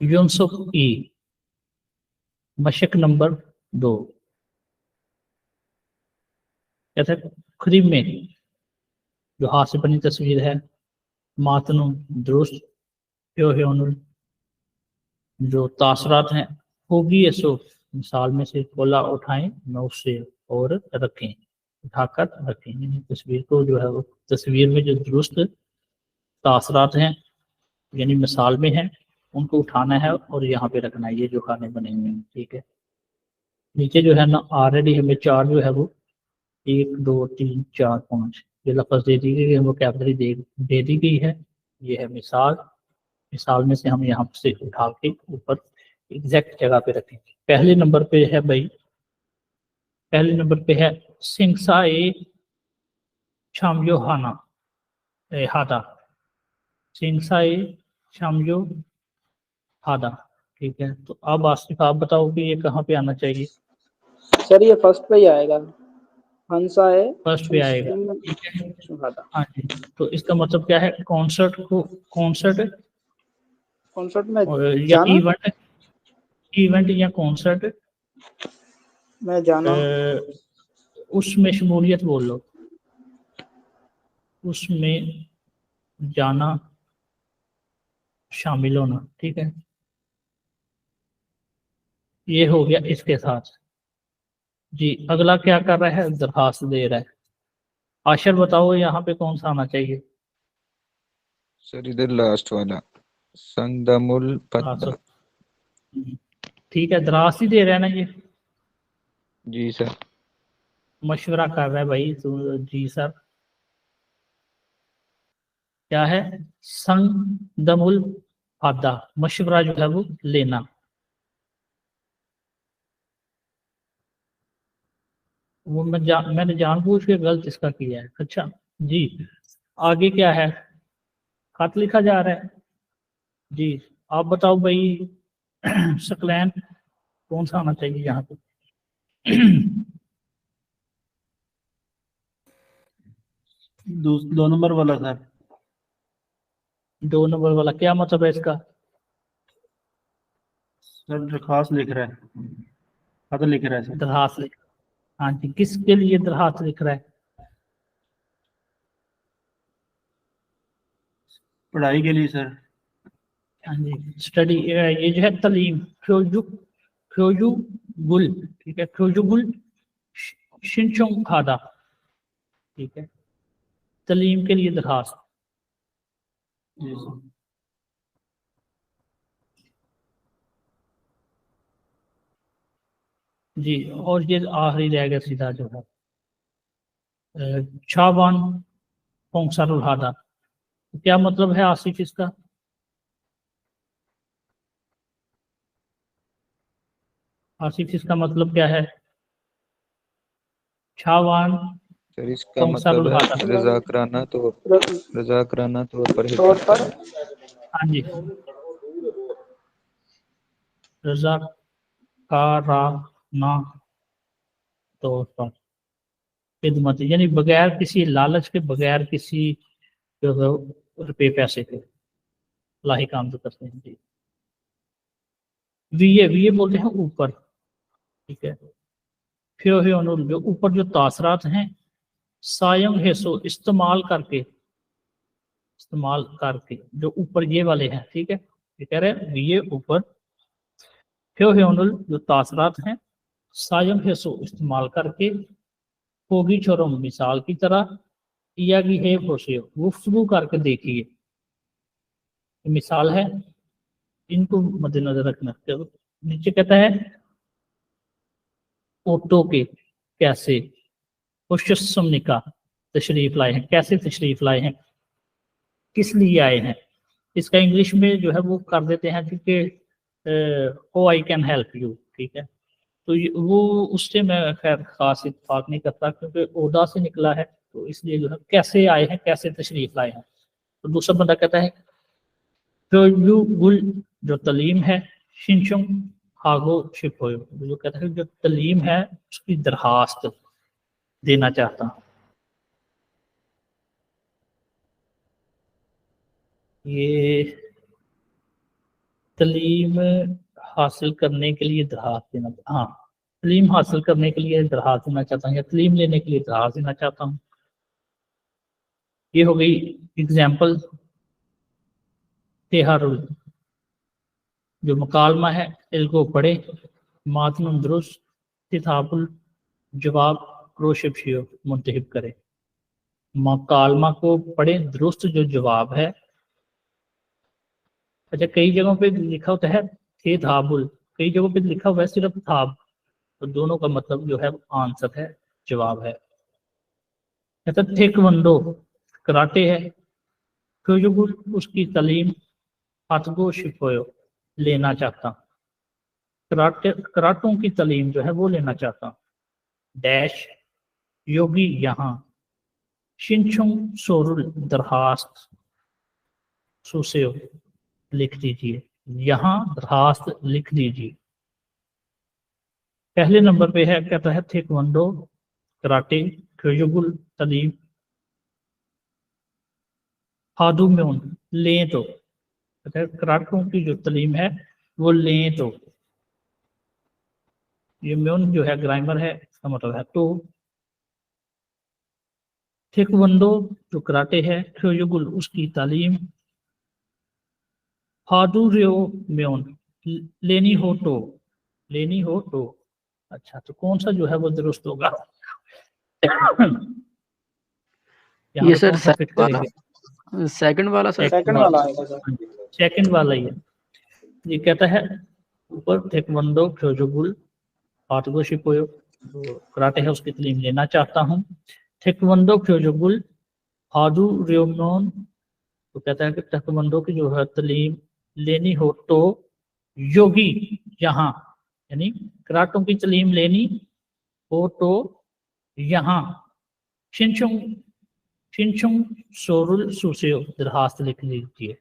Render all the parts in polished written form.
यूनसुफ ई मशक number 2 कहते हैं खरीब में जो हाथ से बनी तस्वीर है मातनु दुरुस्त ह्योनुल जो तासरात हैं होगी ऐसो मिसाल में से खोला उठाएं न उससे और रखें उठाकर रखें यानी तस्वीर को जो है वो तस्वीर में जो दुरुस्त तासरात हैं यानी मिसाल में है उनको उठाना है और यहाँ पे रखना है। ये जो खाने बने हुए हैं ठीक है। नीचे जो है ना ऑलरेडी हमें चार जो है वो 1 2 3 4 5 ये लफ्ज दे दी गई है वोकैबुलरी दे दी गई है। ये है मिसाल। मिसाल में से हम यहाँ से उठा के ऊपर एग्जैक्ट जगह पे रखेंगे। पहले नंबर पे है भाई पहले नंबर पे है सिंगसा ए शामयो हाना हादा सिंगसा ए शामयो हादा। ठीक है तो अब आसिफ आप बताओ कि ये कहाँ पे आना चाहिए। सर ये फर्स्ट पे ही आएगा, हंसा है फर्स्ट पे आएगा ठीक है। हाँ जी तो इसका मतलब क्या है कॉन्सर्ट को कॉन्सर्ट कॉन्सर्ट में या जाना, इवेंट या कॉन्सर्ट मैं जाना, उसमें शमूलियत बोल लो उसमें जाना शामिल होना। ठीक है ये हो गया इसके साथ। जी अगला क्या कर रहा है दरखास्त दे रहा है। आशर बताओ यहाँ पे कौन सा आना चाहिए। सर इधर लास्ट वाला संगदमुल पत्ता। ठीक है दरखास्त ही दे रहा है ना ये। जी सर। मशवरा कर रहा है भाई तो जी सर क्या है संग दमुल फादा मशवरा जो है वो लेना। वो मैंने जानबूझ के गलत इसका किया है। अच्छा जी आगे क्या है खत लिखा जा रहा है। जी आप बताओ भाई सकलैन कौन सा आना चाहिए यहाँ पे। 2 नंबर वाला सर। 2 नंबर वाला क्या मतलब है इसका। सर दरखास्त लिख रहा है, खत लिख रहा है सर। दरखास्त लिख हाँ जी किसके लिए दरखास्त लिख रहा है। पढ़ाई के लिए सर। हाँ जी स्टडी ये जो है तालीम फ्योजु फ्योजु गुल ठीक है फ्योजु गुल शिनचोंग खादा। ठीक है तालीम के लिए दरखास्त। जी सर। जी और ये आखिरी रह गया सीधा जो है शाबान पोंगसारुल हादा। क्या मतलब है आसिफ इसका। आसिफ इसका मतलब क्या है शाबान सर इसका मतलब पोंगसारुल है हादा। रजाकराना तौर पर तौर हिफाजत पर करना। हाँ जी रजा काराना तौर पर खिदमत यानी बगैर किसी लालच के बगैर किसी जो है रुपये पैसे के लाही काम तो करते हैं। जी वीए बोलते हैं ऊपर। ठीक है फिर जो ऊपर जो तासरात हैं सायम हेसो इस्तेमाल करके जो ऊपर ये वाले हैं। ठीक है ये कह रहे हैं वीए ऊपर फिर जो तासरात हैं सायम हेसो इस्तेमाल करके होगी छोरम मिसाल की तरह या की है गुफ्तगू करके देखिए मिसाल है इनको मद्देनजर रखना। तो नीचे कहता है ओटो के कैसे खुशसमनी का तशरीफ लाए हैं कैसे तशरीफ लाए हैं किस लिए आए हैं। इसका इंग्लिश में जो है वो कर देते हैं क्योंकि ओ आई कैन हेल्प यू। ठीक है तो वो उससे मैं खैर खास इत्तेफाक नहीं करता क्योंकि ओदा से निकला है तो इसलिए जो है कैसे आए हैं कैसे तशरीफ लाए हैं। तो दूसरा बंदा कहता है जो यू गुल जो तलीम है शिनशुम हागो शिप हो जो कहता है जो तलीम है उसकी दरखास्त देना चाहता हूँ। ये तालीम हासिल करने के लिए दरखास्त देना, हाँ तालीम हासिल करने के लिए दरखास्त देना चाहता हूँ या तालीम लेने के लिए दरखास्त देना चाहता हूँ। ये हो गई एग्जाम्पल। तेहारुल जो मकालमा है इसको पढ़े, मातनुन दुरुस्त, किताबुल जवाब क्रोशियो मुंतहिब करे। मकालमा को पढ़े, दुरुस्त जो जवाब है। अच्छा कई जगहों पे लिखा होता है थे थाबुल, कई जगहों पे लिखा हुआ है सिर्फ थाब, तो दोनों का मतलब जो है आंसर है, जवाब है। कहता तेक्वांडो कराटे है, क्योंकि उसकी तालीम हाथगो शिपोयो लेना चाहता हूँ। कराटों की तालीम जो है वो लेना चाहता हूँ। डैश योगी यहाँ, शिनचुंग सोरुल दरखास्त सुसेओ लिख दीजिए, यहाँ दरखास्त लिख दीजिए। पहले नंबर पे है, कहता है तेक्वांडो कराटे क्योजुगुल तालीम हादू में उन लें तो, कहता है कराटों की जो तालीम है वो लें तो। ये म्यून जो है ग्रामर है, इसका मतलब है तो। तेक्वांडो जो कराटे है, क्योजुगुल उसकी तालीम, हादू रियो म्यून लेनी हो तो, लेनी हो तो। अच्छा तो कौन सा जो है वो दुरुस्त होगा? यहाँ ये पे सर कौन सा फिट करेंगे? सेकंड वाला सर। सेकंड वाला आएगा सर। सेकंड वाला ही है। ये कहता है ऊपर तेक्वांडो क्योजुगुल हाथगो शिपोयो जो कराटे है उसकी तालीम लेना चाहता हूँ। तेक्वांडो क्योजुगुल हादू रियोमोन, तो कहता है कि तेक्वांडो की जो है तालीम लेनी हो तो योगी यहाँ, यानी कराटों की तालीम लेनी हो तो यहाँ शिनचुंग शिनचुंग सोरुल सुसेओ दरखास्त लिख लीजिए।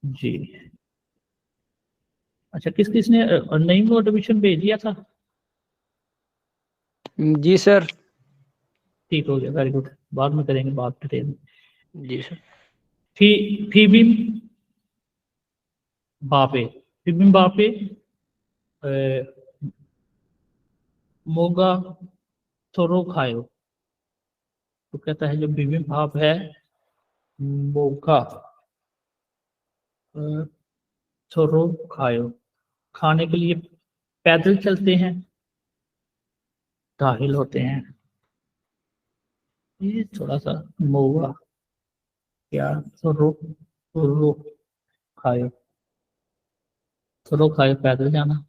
जी अच्छा किस किसने नई नोटिफिकेशन भेज दिया था? जी सर। ठीक हो गया, वेरी गुड, बाद में करेंगे बात डिटेल में। जी सर। फीबिम बापे, फीबिम बापे मोगा थोरो खायो, तो कहता है जो बिबिम भाप है मोगा थोरो खायो, खाने के लिए पैदल चलते हैं, दाखिल होते हैं। ये थोड़ा सा मोगा क्या थोरो थोरो खायो, थोरो खायो पैदल जाना।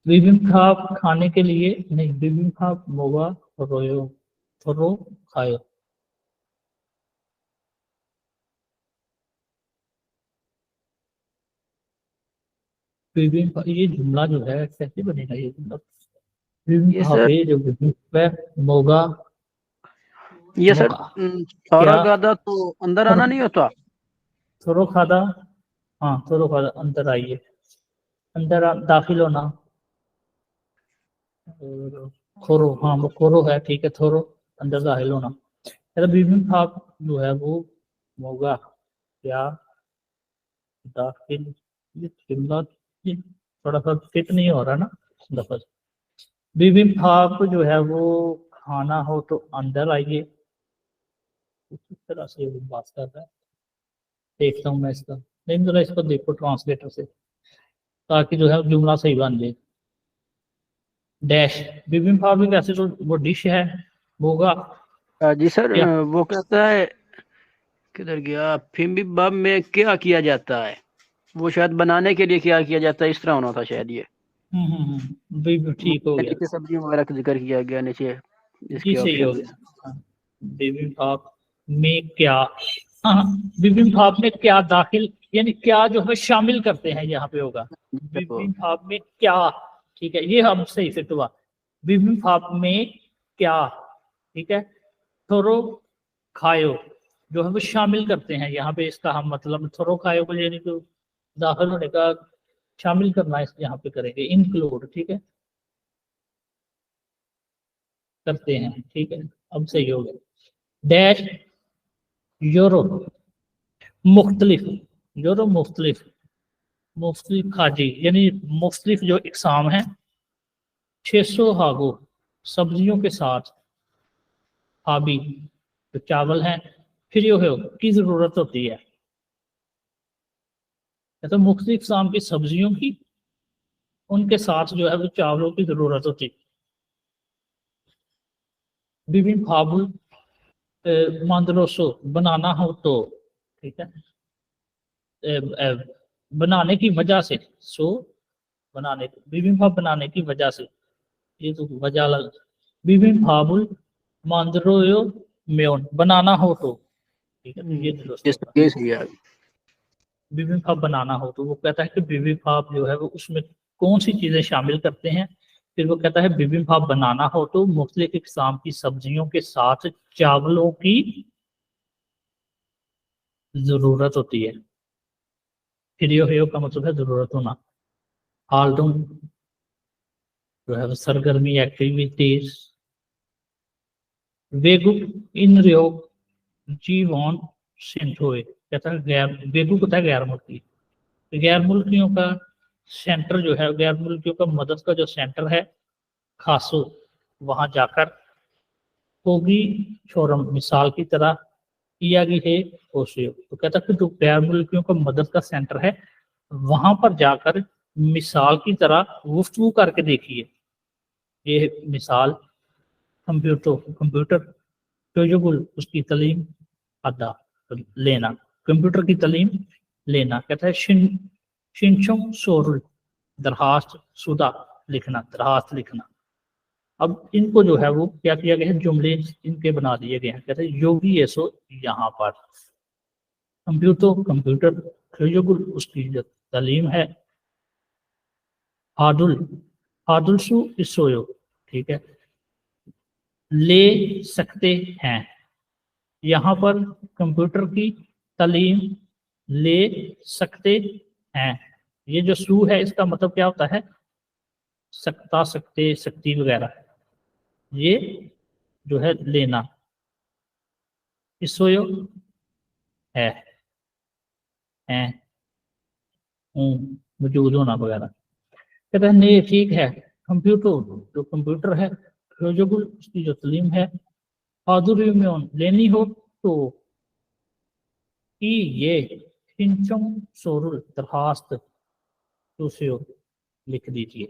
बिबिम्बाप खाने के लिए नहीं, बिबिम्बाप मोगा रोयो थोरो खायो। बिबिम्बाप ये जुमला जो है कैसे बनेगा ये जुमला? ये बिबिम्बाप सर, है जो बिबिम्बाप मोगा ये सर मोगा थोड़ा क्या गादा तो अंदर आना नहीं होता। थोरो खादा, हाँ थोरो खादा अंदर आइए, अंदर दाखिल होना। और खोरो, हाँ वो खोरो है, ठीक है, थोरो अंदर दाखिल होना। बिबिम्बाप जो है वो मोगा क्या दाखिल, ये शिमला ये थोड़ा सा फिट नहीं हो रहा ना लफज। बिबिम्बाप जो है वो खाना हो तो अंदर आइए, इस तरह से वो बात कर रहा है। देखता हूँ मैं इसका, नहीं जरा इसको देखो ट्रांसलेटर से, ताकि जो है जुमला सही बन जाए। डैश बिबिम्बाप भी वैसे तो वो डिश है, होगा जी सर, क्या? वो कहता है किधर गया, बिबिम्बाप में क्या किया जाता है, वो शायद बनाने के लिए क्या किया जाता है, इस तरह होना था शायद। ये ठीक हो गया, नीचे सब्जियों वगैरह का जिक्र किया गया नीचे जी इसके सही हो ऑप्शन। गया। हाँ, बिबिम्बाप में क्या, हाँ बिबिम्बाप में क्या दाखिल, यानी क्या जो है शामिल करते हैं, यहाँ पे होगा बिबिम्बाप में क्या। ठीक है, ये हम सही फिट हुआ। बिबिम्बाप में क्या, ठीक है। थोरो खायो जो है वो शामिल करते हैं, यहाँ पे इसका हम मतलब थोरो खायो को यानी तो दाखिल होने का, शामिल करना इस यहाँ पे करेंगे इंक्लूड, ठीक है, करते हैं, ठीक है। अब सही हो गया। डैश यूरो मुख्तलिफ, यूरो मुख्तलिफ, मुख्तलिफ खाजी यानी मुख्तलिफ जो इकसाम है। 600 हागो सब्जियों के साथ, हाबी जो चावल हैं, फिर यो है की ज़रूरत होती है। तो मुख्तलिफ इकसाम की सब्जियों की, उनके साथ जो है वो चावलों की ज़रूरत होती है। विभिन्न फाबुल मांद्रोसो बनाना हो तो, ठीक है, बनाने की वजह से, सो बनाने, विभिन्न बनाने की वजह से, ये तो वजह अलग। विभिन्न फाबुल मांद्रोयो मेन बनाना हो तो, ठीक है, तो ये दुरुस्त होगा। ये सही है। विभिन्न भाप बनाना हो तो वो कहता है कि विभिन्न भाप जो है वो उसमें कौन सी चीजें शामिल करते हैं। फिर वो कहता है विभिन्न भाप बनाना हो तो मुख्तलिफ इकसाम की सब्जियों के साथ चावलों की जरूरत होती है। फिर यो का मतलब है जरूरत होना। हालडुम जो है वो सरगर्मी, एक्टिविटीज। वेगुक इन योग जीवन सिंध हुए, कहता है गैर, वेगुक होता है गैर मुल्की, गैर मुल्कियों का सेंटर जो है, गैर मुल्कियों का मदद का जो सेंटर है खासो, वहां जाकर होगी शोरम मिसाल की तरह किया गई है ओसियो। तो कहता है कि जो गैर मुल्कियों का मदद का सेंटर है वहां पर जाकर मिसाल की तरह गुफ्तगू करके देखिए। ये मिसाल कंप्यूटर शोजुगुल उसकी तालीम अदा लेना, कंप्यूटर की तालीम लेना। कहता है शिनचों सोरुल दरखास्त शुदा लिखना, दरखास्त लिखना। अब इनको जो है वो क्या किया गया है, जुमले इनके बना दिए गए हैं। कहते हैं योगी ऐसो यहाँ पर, कंप्यूटर शोजुगुल उसकी जो तालीम है, हादुल हादुल सु इसोयो, ठीक है, ले सकते हैं। यहाँ पर कंप्यूटर की तालीम ले सकते हैं। ये जो सू है इसका मतलब क्या होता है, सकता, सकते, सकती वगैरह। ये जो है लेना, इसोयो है, हैं, मौजूद होना वगैरह। कहते हैं नहीं ठीक है, कंप्यूटर जो कंप्यूटर है, शोजुगुल उसकी जो तालीम है, हादुरी में लेनी हो तो कि ये शिनचों सोरुल दरखास्त तो लिख दीजिए,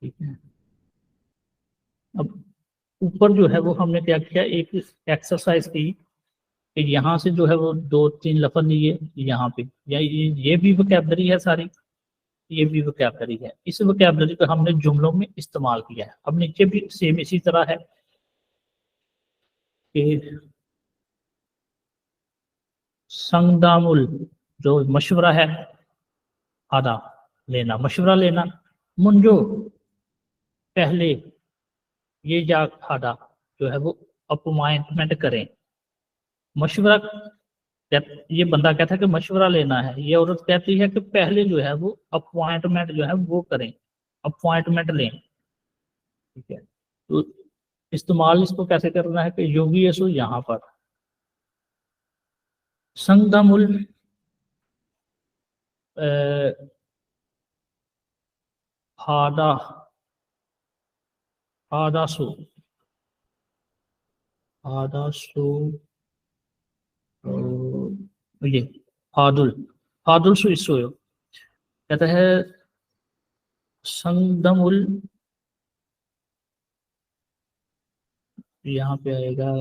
ठीक है। अब ऊपर जो है वो हमने क्या किया, एक एक्सरसाइज की कि यहाँ से जो है वो 2-3 लफ्ज लिए यहाँ पे, या ये भी वोकैबलरी है सारी, ये भी वोकैबलरी है। इस वोकैबलरी को हमने जुमलों में इस्तेमाल किया है। अब नीचे भी सेम इसी तरह है कि संगदामुल जो मशवरा है, आदा लेना, मशवरा लेना। मुंजो पहले, ये जा आदा जो है वो अपॉइंटमेंट करें। मशवरा, ये बंदा कहता है कि मशवरा लेना है, ये औरत कहती है कि पहले जो है वो अपॉइंटमेंट जो है वो करें, अपॉइंटमेंट लें, ठीक है। तो इस्तेमाल इसको कैसे करना है कि योगी यसु यहाँ पर संगदामुल हादा हादासु हादासु ये हादुल हादुल सु इसोयो, कहता है संगदमुल, यहाँ पे आएगा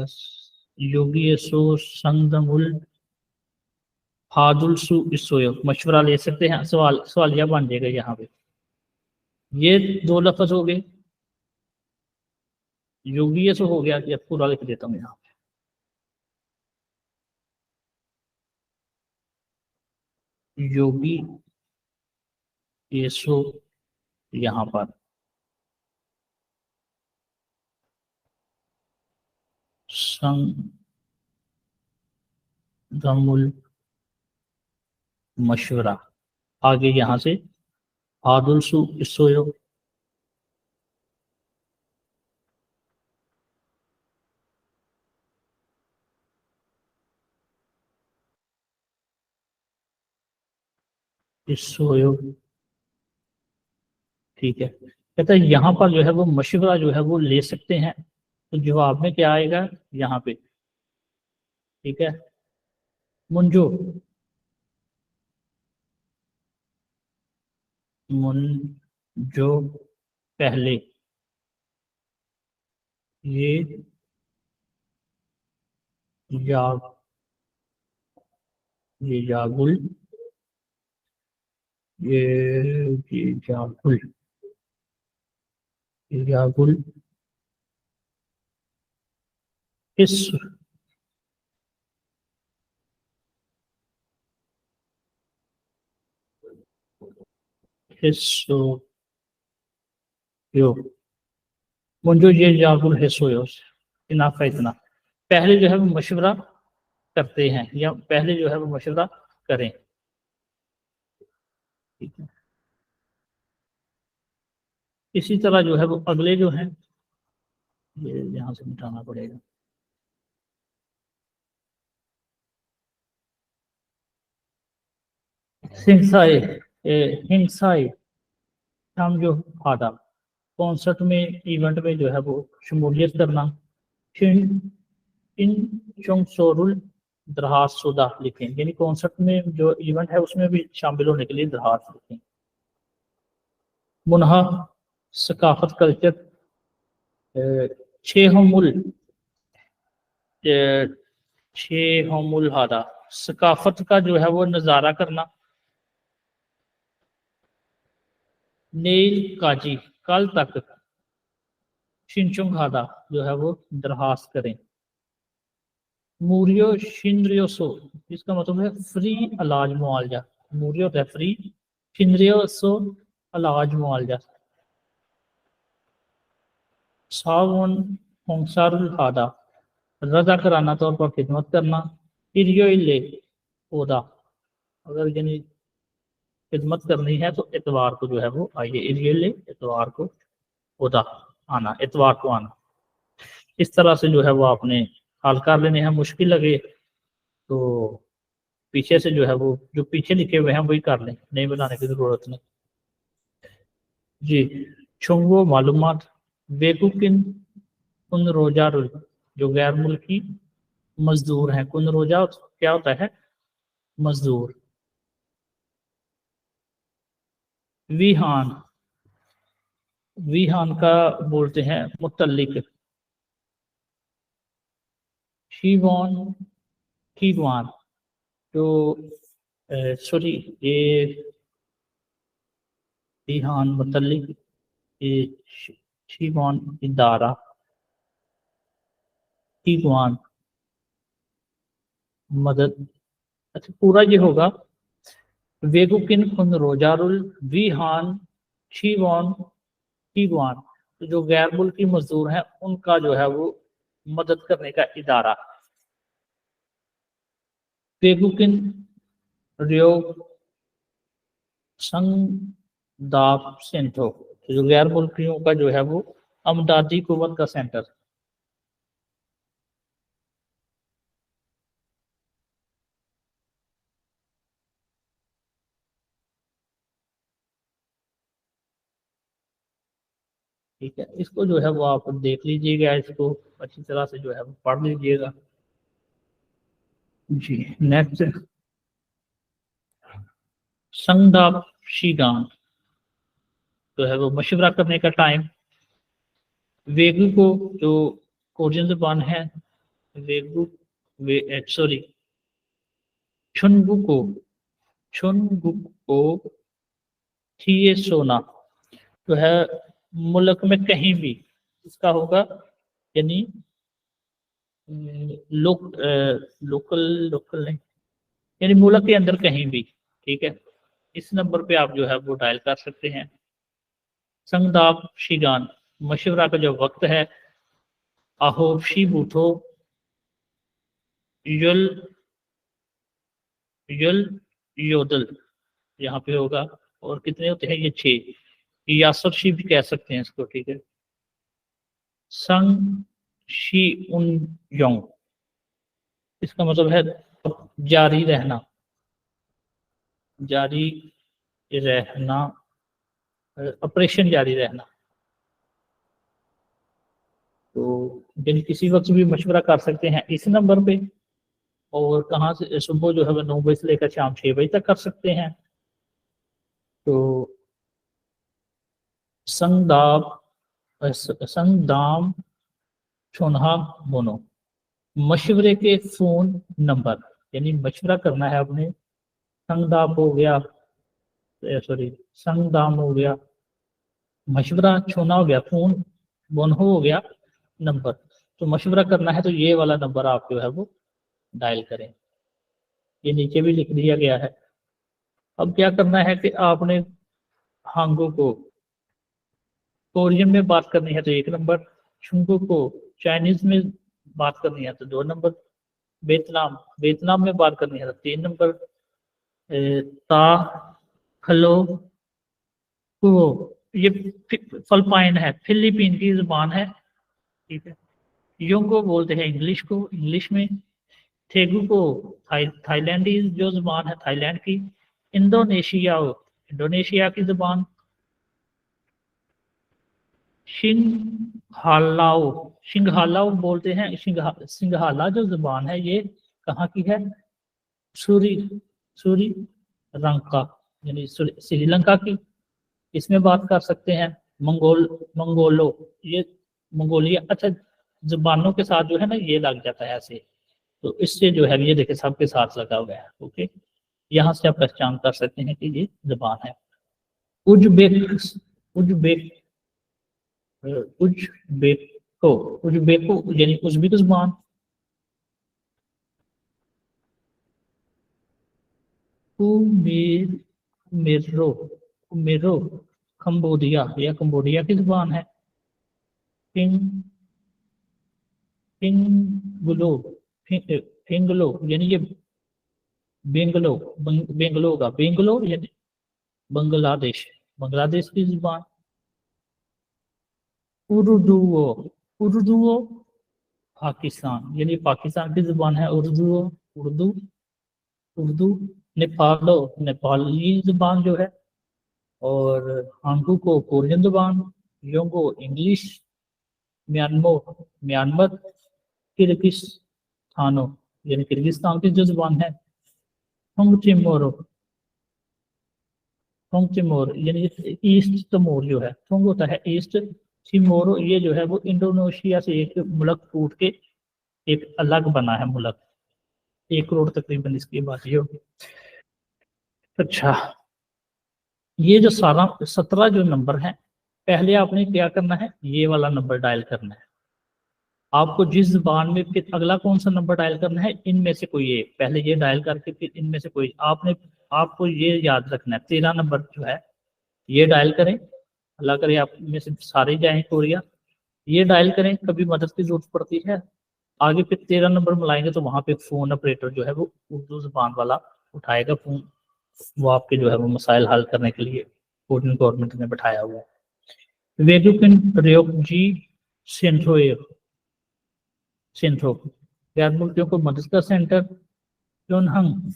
योगी यसो संगदमुल हादुल सु इसोयो, मशवरा ले सकते हैं। सवाल यह बन जाएगा यहाँ पे, ये 2 लफ्ज हो गए, योगी यसो हो गया, या पूरा लिख देता हूँ यहाँ पे, योगी यसो यहाँ पर संगदमुल मशवरा, आगे यहाँ से हादुल सु इसोयो, सोयो, ठीक है। कहता है यहाँ पर जो है वो मशवरा जो है वो ले सकते हैं, तो जवाब में क्या आएगा यहाँ पे, ठीक है। मुंजो, मुंजो पहले, ये जाग, ये जागुल, ये जागुल, ये जागुल किस, हिस्सो यो, मुंजो ये जागुल हिस्सो यो, इनाफ का इतना। पहले जो है वो मशवरा करते हैं या पहले जो है वो मशवरा करें, ठीक है। इसी तरह जो है वो अगले जो हैं, ये यहाँ से मिटाना पड़ेगा। हिंसाए, हिंसाए हम जो आदा कॉन्सर्ट में, इवेंट में जो है वो शमूलियत करना। इन चोंगसोरुल दरखास्त शुदा लिखें, यानी कॉन्सर्ट में जो इवेंट है उसमें भी शामिल होने के लिए दरखास्त लिखें। मुनहा सकाफत कल्चर, छेहमुल, छेहमुल हादा सकाफत का जो है वो नज़ारा करना। नेल काजी कल तक, शिनचुंग हादा जो है वो दरखास्त करें। मूरियो शिंद्रियोसो, इसका मतलब है फ्री इलाज मुआवजा, मूरियो होता है फ्री, शिंद्रियोसो इलाज मुआवजा। सावन होंसारुल हादा रजा कराना तौर पर खिदमत करना। इरियो इले ओदा, अगर यानी खिदमत करनी है तो इतवार को जो है वो आइए, इरियो इले इतवार को, ओदा आना, इतवार को आना। इस तरह से जो है वो आपने हल कर लेने हैं। मुश्किल लगे तो पीछे से जो है वो जो पीछे लिखे हुए हैं वही कर लें, नहीं बनाने की जरूरत नहीं जी। छुंगो मालूमात, बेकुकिन कुन रोजा रुल, जो गैर मुल्की मजदूर हैं। कुन रोजा क्या होता है, मजदूर। विहान, विहान का बोलते हैं मुतल्लिक। शीवान, कीवान, जो सॉरी ये विहान मुतल्लिक, ये शीवान इदारा, कीवान मदद। अच्छा पूरा ये होगा, वेगुकिन खुन रोजारुल विहान शीवान कीवान, तो जो गैर मुल्की मजदूर हैं उनका जो है वो मदद करने का इदारा। वेगुकिन रियो संदाप सेंटो, तो जो गैर मुल्कियों का जो है वो अमदादी कुव्वत का सेंटर। ठीक है, इसको जो है वो आप देख लीजिएगा, इसको अच्छी तरह से जो है वो पढ़ लीजिएगा जी। नेक्स्ट, संगदाप शीगान जो है वो मशवरा करने का टाइम। वेगु को जो कोरियन जबान है, वेगु सॉरी छुनगु को, छुनगु को थिए सोना जो है मुल्क में कहीं भी, इसका होगा यानी लोकल, लोकल नहीं, यानी मुल्क के अंदर कहीं भी, ठीक है। इस नंबर पे आप जो है वो डायल कर सकते हैं। संगदाप शिगान मशवरा का जो वक्त है, आहोशी बूठो युल युल योदल, यहाँ पे होगा। और कितने होते हैं ये 6, यासर शी भी कह सकते हैं इसको, ठीक है। संग शी उन योंग, इसका मतलब है जारी रहना, जारी रहना, ऑपरेशन जारी रहना। तो यदि किसी वक्त भी मशवरा कर सकते हैं इस नंबर पे, और कहाँ से सुबह जो है वह 9 बजे से लेकर शाम 6 बजे तक कर सकते हैं। तो संगदाम छोनहा बोनो, मशवरे के फोन नंबर, यानी मशवरा करना है अपने, संगदाम हो गया, सॉरी संगदाम हो गया मशवरा, छोना हो गया फोन, बोनहो हो गया नंबर। तो मशवरा करना है तो ये वाला नंबर आप जो है वो डायल करें। ये नीचे भी लिख दिया गया है। अब क्या करना है कि आपने हांगो को कोरियन में बात करनी है तो 1 नंबर, शुंगो को चाइनीज में बात करनी है तो 2 नंबर, वियतनाम में बात करनी है तो 3 नंबर, ता हेलो को ये फिलिपाइन है, फिलीपीन की जुबान है, ठीक है। योंगो बोलते हैं इंग्लिश को, इंग्लिश में। थेगू को थाईलैंडी जो जुबान है थाईलैंड की। इंडोनेशिया की जुबान। सिंघालाओ बोलते हैं, सिंघाला जो जुबान है ये कहाँ की है, सूरी सूरी लंका, यानी श्रीलंका की, इसमें बात कर सकते हैं। मंगोलो, ये मंगोलिया, अच्छा जुबानों के साथ जो है ना ये लग जाता है ऐसे, तो इससे जो है ये देखिए सबके साथ लगा हुआ है। ओके, यहाँ से आप पहचान कर सकते हैं कि ये जुबान है। उज्बेक उज्बेक उज्बेको उज्बेको यानी उज्बेक जुबान। मेरो मेरो कंबोडिया, यह कंबोडिया की जुबान है। पिंग पिंगलो पिंगलो यानी ये बेंगलो यानी बांग्लादेश, बांग्लादेश की जुबान। उर्दुओ उर्दुओ पाकिस्तान, यानी पाकिस्तान की जुबान है उर्दुओ, उर्दू उर्दू। नेपाली जुबान जो है। और हांगू को कोरियन जुबान, योंगो इंग्लिश, म्यांमार किर्गिस्तानो यानी किर्गिस्तान की जो जुबान है। थोंगचिमोरो थोंगचिमोर यानी ईस्ट तिमोर जो है, थोंग होता है ईस्ट, चिमोरो ये जो है वो इंडोनेशिया से एक मुल्क टूट के एक अलग बना है मुल्क। 1 करोड़ तकरीबन इसकी आबादी होगी। अच्छा, ये जो सारा 17 जो नंबर है, पहले आपने क्या करना है, ये वाला नंबर डायल करना है। आपको जिस जुबान में फिर अगला कौन सा नंबर डायल करना है, इनमें से कोई एक, पहले ये डायल करके फिर इनमें से कोई आपको ये याद रखना है। 13 नंबर जो है ये डायल करें, अल्लाह करे आप में से सारे जाएं कोरिया, ये डायल करें। कभी मदद की जरूरत पड़ती है आगे फिर 13 नंबर मिलाएंगे तो वहां पे फोन ऑपरेटर जो है वो उर्दू जुबान वाला उठाएगा फोन, वो आपके जो है वो मसाइल हल करने के लिए कोरियन गवर्नमेंट ने बैठाया हुआ है। वेगुकिन प्रयोग जी सेंट्रो सेंट्रो, गैर मुल्कियों को मदद का सेंटर। योनहंग,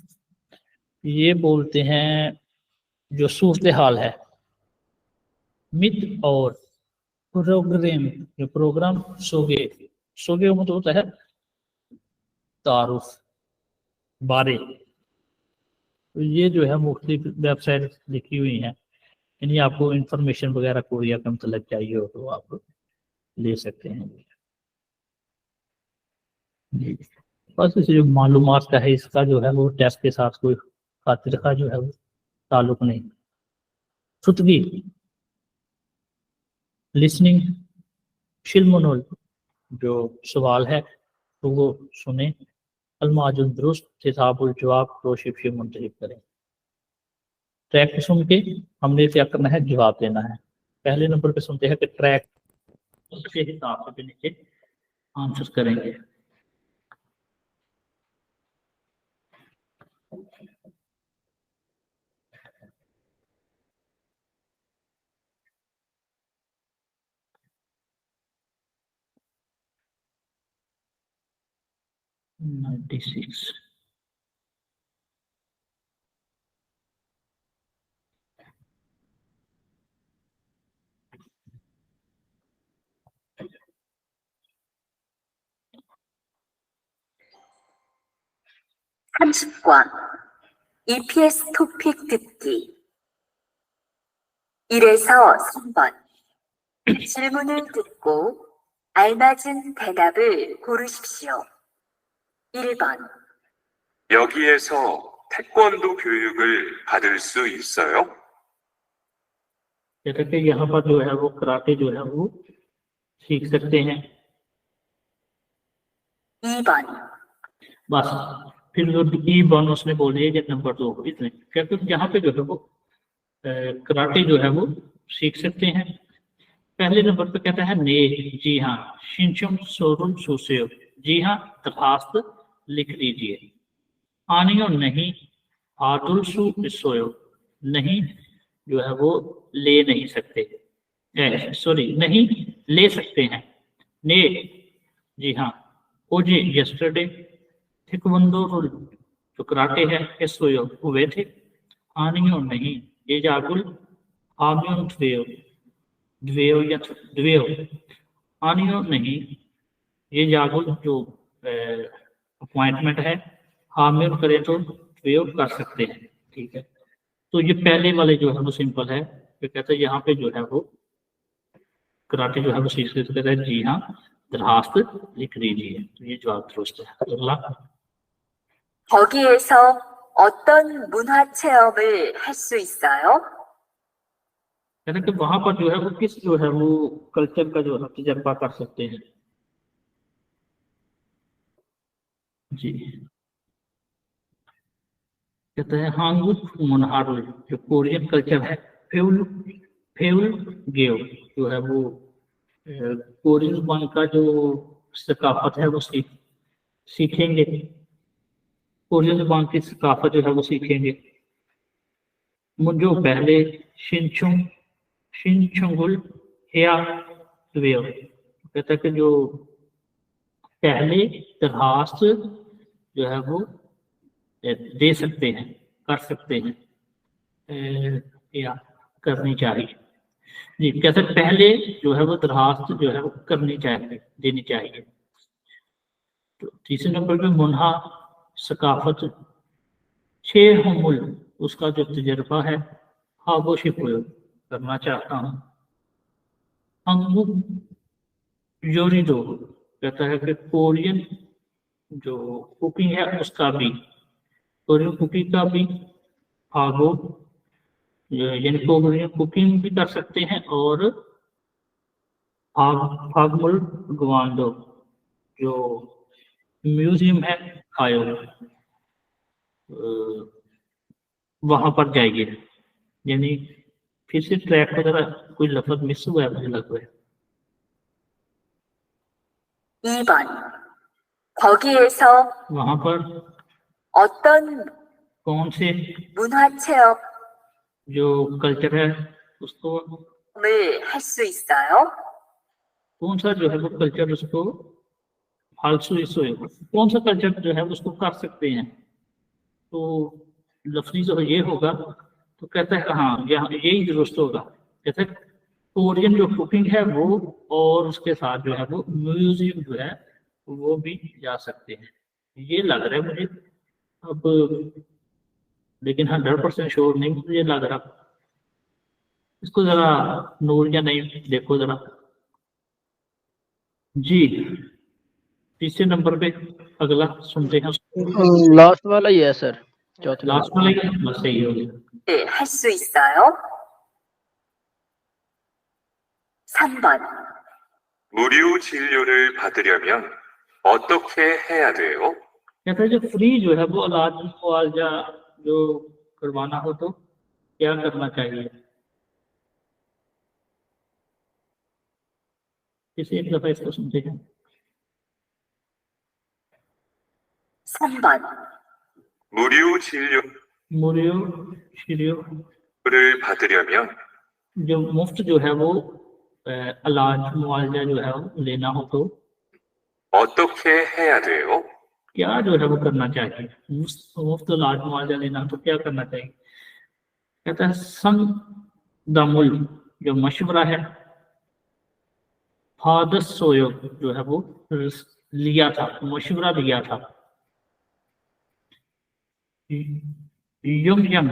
ये बोलते हैं जो सूरत हाल है। मित और प्रोग्राम, जो प्रोग्राम सोगे सोगे मतलब होता है तारुफ बारे। तो ये जो है मुख्तलिफ वेबसाइट लिखी हुई हैं, यानी आपको इंफॉर्मेशन वगैरह कोरिया का मतलब चाहिए हो तो आप ले सकते हैं जी। बस इसे जो मालूमात का है इसका जो है वो टेस्ट के साथ कोई खातिर का जो है वो ताल्लुक नहीं। सुतगी लिसनिंग, शिलमोनल जो सवाल है तो वो सुने। अलमाजुल दुरुस्त किताबुल जवाब रोशिफ से मुंतखब करें। ट्रैक सुन के हमने क्या करना है, जवाब देना है। पहले नंबर पे सुनते हैं कि ट्रैक, उसके हिसाब से नीचे आंसर करेंगे। Ninety six 30과 EPS 토픽 듣기 1에서 3번 질문을 듣고 알맞은 대답을 고르십시오. 1번 여기에서 태권도 교육을 받을 수 있어요? जैसे कि यहाँ पर जो है वो कराटे जो है वो सीख सकते हैं। 2번 बस फिर जो ई वन उसने बोल दिया कि नंबर 2 इतने, क्योंकि यहाँ पे जो है वो कराटे जो है वो सीख सकते हैं। पहले नंबर पे कहता है ने, जी हाँ, शिनचुम सोरुम सुसेयो, जी हाँ, दरखास्त लिख लीजिए। आनियो नहीं, आदुलसु सोयो, नहीं जो है वो ले नहीं सकते, सॉरी नहीं ले सकते हैं। ने, जी हाँ, ओजे यस्टरडे, थिकवंदो जो कराटे है एसोयो हुए थे। आनियो नहीं, ये जागुल, आमियो द्वेयो, द्वेयो या द्वेयो, आनियो नहीं, ये जागुल जो अपॉइंटमेंट है, हामिल करें तो द्वेयो कर सकते हैं। ठीक है, तो ये पहले वाले जो है वो सिंपल है। तो कहते हैं यहाँ पे जो है वो कराटे जो है वो सीख सकते हैं, जी हाँ, दरखास्त लिख लीजिए। तो ये जवाब दुरुस्त है। अगला, 거기에서 어떤 문화 체험을 할 수 있어요? कहते हैं कि वहां पर जो है वो किस जो है वो कल्चर का जो है तजर्बा कर सकते हैं। जी, कहते हैं हांगुक मुनहारुल जो कोरियन कल्चर है, फेउल फेउल गेव जो है वो कोरियन वन का जो सकाफत है वो सीखेंगे। कोरियन वन की सकाफत जो है वो सीखेंगे। मुझो पहले शिनचुंगुल हेया द्वेव, कहता है कि जो पहले दरखास्त जो है वो दे सकते हैं, कर सकते हैं, या करनी चाहिए। जी, कहते हैं पहले जो है वो दरखास्त जो है वो करनी चाहिए, देनी चाहिए। तो तीसरे नंबर पे मुन्हा सकाफत, 6 हमूल उसका जो तजर्बा है, हाबोशिप करना चाहता हूँ। अंगु योरिदो कहता है कि कोरियन जो कुकिंग है उसका भी, कोरियन कुकिंग का भी हागो यानी कोरियन कुकिंग भी कर सकते हैं। और फागमुल गवांडो जो म्यूजियम है आयो, वहां पर जाइए। यानी फिर से ट्रैक वगैरह कोई लफ्ज मिस हुआ है मुझे लग रहा है। 2번 거기에서 वहां पर 어떤 कौन से 문화 체험을 जो कल्चर है उसको, 할 수 있어요? कौन सा जो है वो कल्चर उसको कौन सा कल्चर जो है उसको कर सकते हैं। तो लफ्जी जो ये होगा तो कहता है हाँ यहाँ यही दुरुस्त होगा। कहते हैं कोरियन जो कुकिंग है वो, और उसके साथ जो है वो म्यूजियम जो है वो भी जा सकते हैं। ये लग रहा है मुझे, अब लेकिन 100% श्योर नहीं मुझे लग रहा। इसको जरा नूर या नहीं देखो जरा। जी, तीसरे नंबर पे अगला सुनते हैं। लास्ट वाला ही है सर, चौथे लास्ट वाला ही है, बस सही हो गया। 할 수 있어요? 3번 무료 진료를 받으려면 어떻게 해야 돼요? कहता है जो फ्री जो है वो इलाज मुआवजा जो करवाना हो तो क्या करना चाहिए। इसे एक दफा इसको सुनते हैं। 3번 무료 진료를 मुरियो शिरियो 받으려면 जो मुफ्त जो है वो इलाज मुआवजा जो है वो लेना हो तो 어떻게 해야 돼요? क्या जो है वो करना चाहिए। मुफ्त इलाज मुआवजा लेना हो तो क्या करना चाहिए। कहता है संग दमुल जो मशवरा है, फादस सोयो जो है वो लिया था, मशवरा लिया था। युंगजंग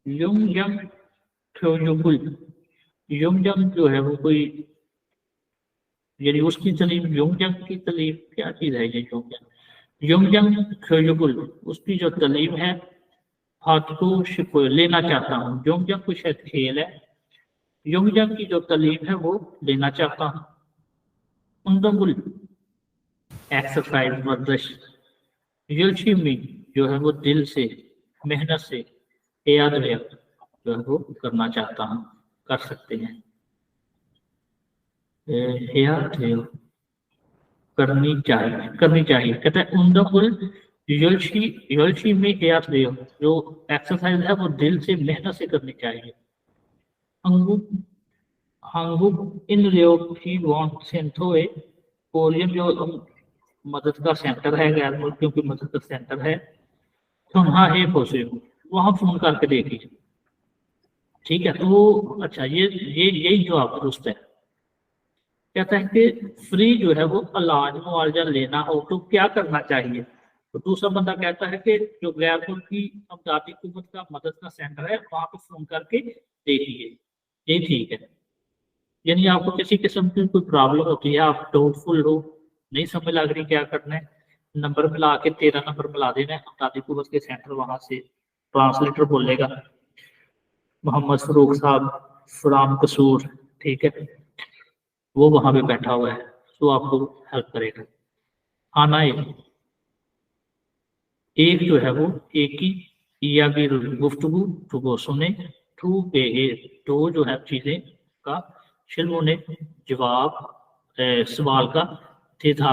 युंगजंग ख्योजुगुल। युंगजंग जो है वो कोई, यानी उसकी तलीम, युंगजंग की तलीम क्या चीज है ये युंगजंग ख्योजुगुल, उसकी जो तलीम है हाथों शिको लेना चाहता हूँ। युंगजंग कुछ शायद खेल है, युंगजंग की जो तलीम है वो लेना चाहता हूँ। उंदमुल एक्सरसाइज वर्जिश। युलशिमी जो है वो दिल से, मेहनत से, याद जो है वो करना चाहता हूँ, कर सकते हैं। याद करनी चाहिए कहते हैं। उंदमुल युलशी में याद जो एक्सरसाइज है वो दिल से, मेहनत से करनी चाहिए। हांगुक इन की वॉन्ट सेंथोए, कोरियन जो मदद का सेंटर है, गैर मुल्कियों की मदद का सेंटर है, तो हाँ है पोसे वहां फोन करके देखिए। ठीक है, तो अच्छा यही जवाब दुरुस्त है। कहता है कि फ्री जो है वो इलाज मुआवजा लेना हो तो क्या करना चाहिए। तो दूसरा बंदा कहता है कि जो गैर मुल्की अमदादी हुकूमत का मदद का सेंटर है वहां पर फोन करके देखिए, ये ठीक है। यानी आपको किसी किस्म की कोई प्रॉब्लम होती है, आप डाउटफुल हो, नहीं समझ लग रही क्या करना है, नंबर मिला के 13 नंबर मिला देना है अमदादी हुकूमत के सेंटर, वहां से ट्रांसलेटर बोलेगा मोहम्मद फरूक साहब फ्राम कसूर, ठीक है, वो वहां पे बैठा हुआ है, तो आपको हेल्प करेगा। आना एक जो है वो एक ही या भी गुफ्तगू तो वो सुने, टू पे तो जो है चीजें का शिल्मों ने जवाब सवाल का थे था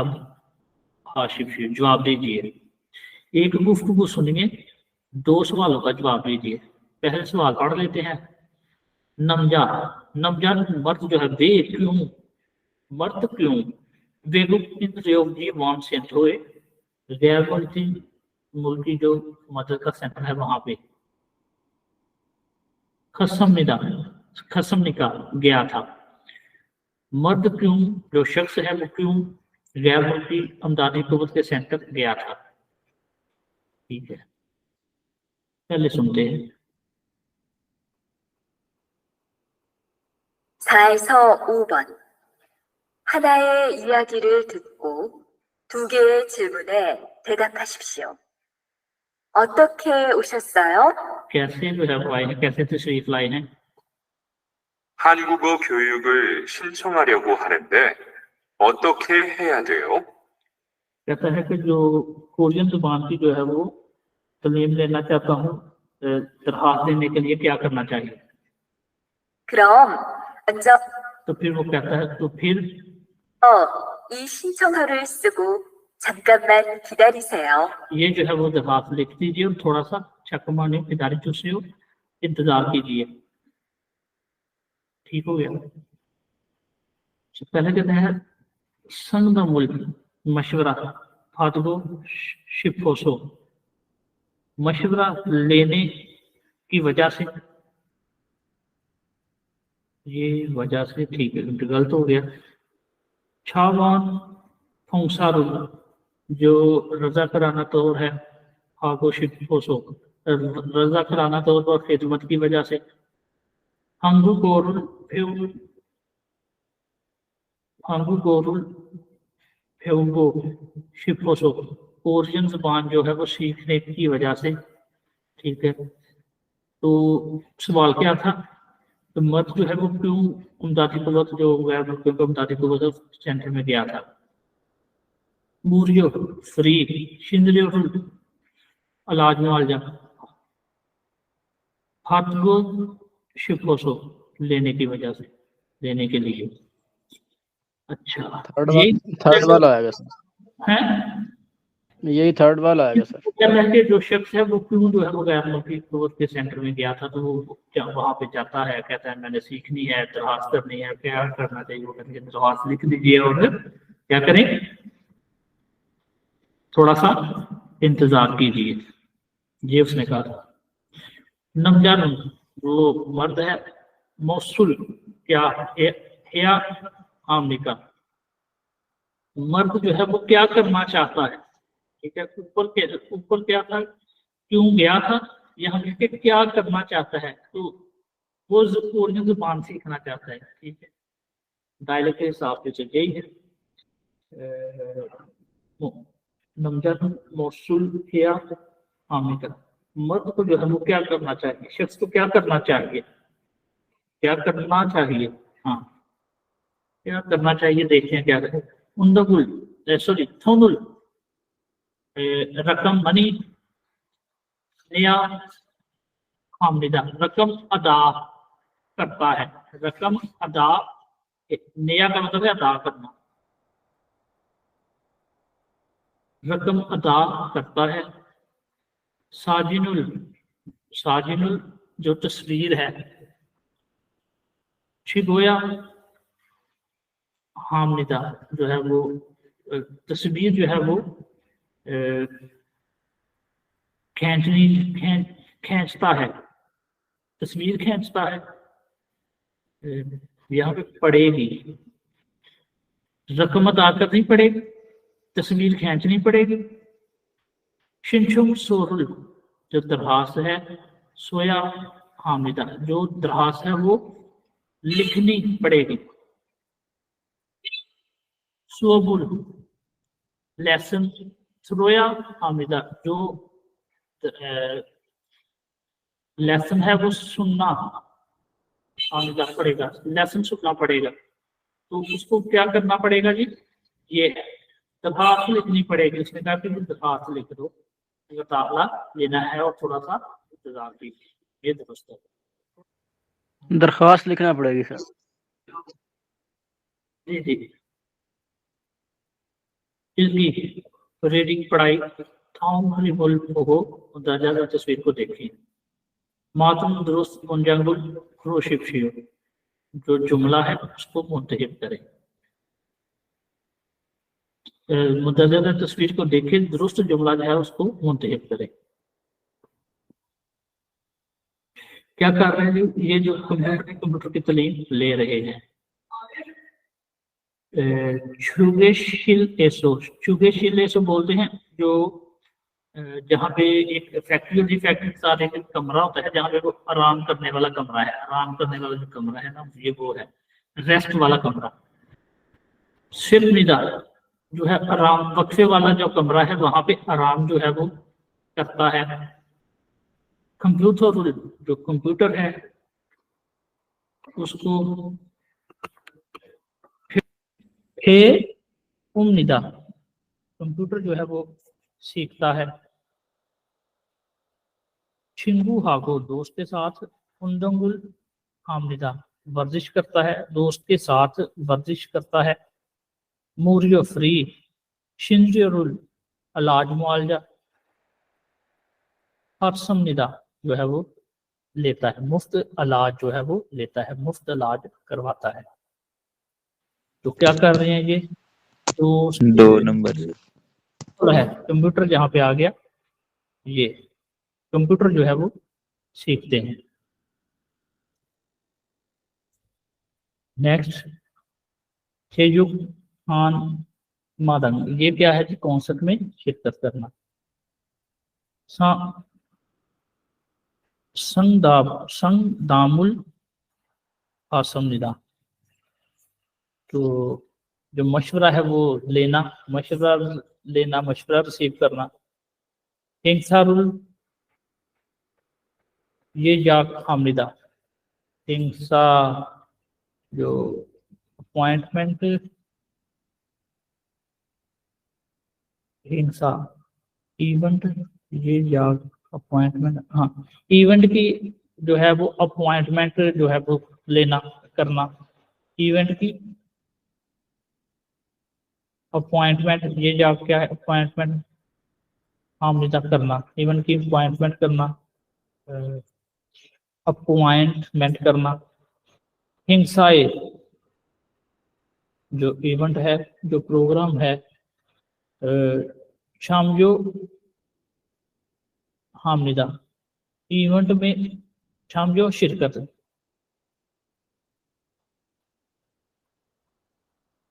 हाशिफ जवाब दीजिए। एक गुफ्तगू सुनिए, 2 सवालों का जवाब दीजिए। पहले सवाल पढ़ लेते हैं। नमजाद मर्द जो है वे क्यों, मर्द क्यों बेगुफ्ती वॉन सेंट हुए, गैर मुल्की जो मदद का सेंटर है वहां पे खसम निकाल गया था। मर्द क्यों जो शख्स है वो क्यों गैर मुल्की अमदादी कुव्वत के सेंटर गया था। ठीक है, पहले सुनते हैं। 4에서 5번. 하나의 이야기를 듣고 2개의 질문에 대답하십시오. 어떻게 오셨어요? कैसे जो है वो आए हैं, कैसे तशरीफ लाए हैं। 한국어 교육을 신청하려고 하는데 어떻게 해야 돼요? कहता है कि जो कोरियन जुबान की जो है वो तालीम लेना चाहता हूँ, दरखास्त देने के लिए क्या करना चाहिए। 그럼 먼저 तो फिर वो कहता है तो फिर 이 신청서를 쓰고 잠깐만 기다리세요. ये जो है वो दरखास्त लिख दीजिए और थोड़ा सा चकमाने खिदारी चूसे हो, इंतजार कीजिए। ठीक हो गया। पहले कहते हैं संग द मुल्क मशवरा फातगो शिफोसो, मशवरा लेने की वजह से, ये वजह से ठीक है, गलत हो गया। छावान फंसारुल जो रजा कराना तौर है, हागो शिफोसो रजा कराना तौर पर खिदमत की वजह से। हंगू गोरुल फेउगो शिफोसो कोरियन जुबान जो है वो सीखने की वजह से। ठीक है, तो सवाल क्या था, तो मर्द जो है वो क्यों अमदादी कुव्वत जो गैर मुल्कियों को अमदादी कुव्वत सेंटर में गया था। मूरियो फ्री शिंदलियो इलाज मुआवजा, फातगो शिफोसो लेने की वजह से, लेने के लिए। अच्छा, थर्ड वाला आएगा सर, है यही थर्ड वाला आएगा सर। क्या है जो शख्स है वो क्यों जो है वो गैर मुल्की कुव्वत के सेंटर में गया था, तो वो क्या वहां पे जाता है, कहता है मैंने सीखनी है, दरखास्त करनी है, क्या करना चाहिए। वो कहते हैं दरखास्त लिख दीजिए और क्या करें, थोड़ा सा इंतजार कीजिए, ये उसने कहा था। नमजान वो मर्द है, मौसूल क्या या आमने का, मर्द जो है वो क्या करना चाहता है, ठीक है, ऊपर क्या था, क्यों गया था, यहाँ पे क्या करना चाहता है, तो वो कोरियन जुबान सीखना चाहता है। ठीक है, डायलेक्ट के हिसाब से यही है। नमजद मौसूल किया आमिर, मर्द को जो है वो क्या करना चाहिए, शख्स को क्या करना चाहिए, क्या करना चाहिए, हाँ क्या करना चाहिए, देखते हैं क्या करें। उंदगुल सॉरी थोनुल रकम मनी नया हामिदा, रकम अदा करता है, रकम अदा, नया का मतलब है अदा करना, रकम अदा करता है। साजिनुल, साजिनुल जो तस्वीर है, शिगोया हामिदा जो है वो तस्वीर जो है वो खींचनी खींचता है, तस्वीर खींचता है। यहाँ पे पड़ेगी, रकम अदा करनी पड़ेगी, तस्वीर खींचनी पड़ेगी। शिनशुम सोरुल जो दरखास्त है, सोया हामिदा जो दरखास्त है वो लिखनी पड़ेगी। सोबुल लेसन, सोया हामिदा जो लेसन है वो सुनना हामिदा पड़ेगा, लेसन सुनना पड़ेगा। तो उसको क्या करना पड़ेगा जी, ये है दरखास्त लिखनी पड़ेगी। उसने कहा कि दरखास्त लिख दो, ताला लेना है और थोड़ा सा इंतजार कीजिए, ये दुरुस्त है। दरख्वास्त लिखना पड़ेगी सर। जी जी, इसकी रीडिंग पढ़ाई थाउम हरी बोल हो दर्जा तस्वीर को देखिए। मातम दुरुस्त मुंजंगुल खरोशिफ शियो जो जुमला है उसको मुंतहिब करें। मुदर्रजा तस्वीर को देखे, दुरुस्त जुमला जो है उसको मुंतहिब करें। क्या कर रहे हैं ये जो कंप्यूटर की तालीम ले रहे हैं। चुगेशिल एसो बोलते हैं जो जहाँ पे एक फैक्ट्री होती है, फैक्ट्री के साथ एक कमरा होता है जहाँ पे वो आराम करने वाला कमरा है, आराम करने वाला जो कमरा है ना ये वो है रेस्ट वाला कमरा। सिर्फ निदा जो है आराम वक्फे वाला जो कमरा है वहां पे आराम जो है वो करता है। कंप्यूटर जो कंप्यूटर है उसको हे उम्निदा कंप्यूटर जो है वो सीखता है। छिंगू हागो दोस्त के साथ, उंदंगुल हामनिदा वर्जिश करता है, दोस्त के साथ वर्जिश करता है। मूरियो फ्री, शिंजरुल इलाज मुआवजा, हरसम निदा जो है वो लेता है, मुफ्त इलाज जो है वो लेता है, मुफ्त इलाज करवाता है। तो क्या कर रहे हैं ये दो नंबर है कंप्यूटर जहाँ पे आ गया, ये कंप्यूटर जो है वो सीखते हैं। नेक्स्ट सेजुक खान मादंग, ये क्या है जी, कॉन्सर्ट में शिरकत करना। संगदामुल आसमनिदा तो जो मशवरा है वो लेना, मशवरा लेना, मशवरा रिसीव करना। हिंसारुल ये जाग हामिदा, हिंसा जो अपॉइंटमेंट, हिंसा इवेंट, ये जाग अपॉइंटमेंट, हाँ इवेंट की जो है वो अपॉइंटमेंट जो है वो लेना करना, इवेंट की अपॉइंटमेंट, ये जाग क्या है अपॉइंटमेंट हामिदा करना, इवेंट की अपॉइंटमेंट करना, अपॉइंटमेंट करना। हिंसाए जो इवेंट है, जो प्रोग्राम है। शामजो हामिदा इवेंट में शामजो शिरकत